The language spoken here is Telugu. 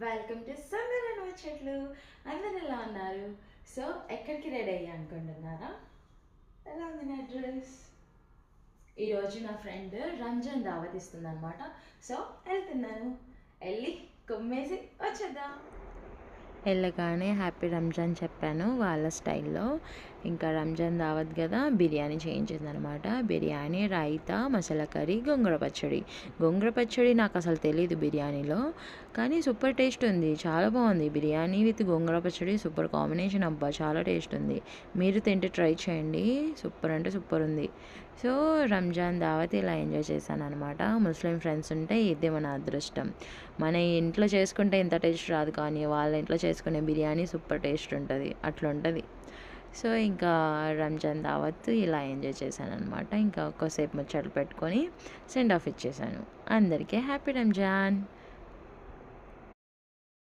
వెల్కమ్ టు సమ్మర్ అండ్ ముచ్చట్లు. అందరు ఎలా ఉన్నారు? సో ఎక్కడికి రెడీ అయ్యా అనుకుంటున్నారా? ఎలా ఉంది నా డ్రెస్? ఈరోజు నా ఫ్రెండ్ రంజాన్ దావత్ ఇస్తుంది అనమాట. సో వెళ్తున్నాను, వెళ్ళి కుమ్మేసి వచ్చేద్దాం. వెళ్ళగానే హ్యాపీ రంజాన్ చెప్పాను వాళ్ళ స్టైల్లో. ఇంకా రంజాన్ దావత్ కదా, బిర్యానీ చేయించిందనమాట. బిర్యానీ, రైతా, మసాలా కర్రీ, గోంగూర పచ్చడి. గోంగూర పచ్చడి నాకు అసలు తెలియదు బిర్యానీలో, కానీ సూపర్ టేస్ట్ ఉంది, చాలా బాగుంది. బిర్యానీ విత్ గోంగూర పచ్చడి సూపర్ కాంబినేషన్ అబ్బా, చాలా టేస్ట్ ఉంది. మీరు తింటే ట్రై చేయండి, సూపర్ అంటే సూపర్ ఉంది. సో రంజాన్ దావత్ ఇలా ఎంజాయ్ చేశాను అనమాట. ముస్లిం ఫ్రెండ్స్ ఉంటే ఇదే మన అదృష్టం. మన ఇంట్లో చేసుకుంటే ఇంత టేస్ట్ రాదు, కానీ వాళ్ళ ఇంట్లో చేసుకునే బిర్యానీ సూపర్ టేస్ట్ ఉంటుంది, అట్లా ఉంటుంది. సో ఇంకా రంజాన్ దావత్ ఇలా ఎంజాయ్ చేశాను అనమాట. ఇంకా ఒక్కసేపు ముచ్చట్లు పెట్టుకొని సెండ్ ఆఫ్ ఇచ్చేసాను. అందరికీ హ్యాపీ రంజాన్.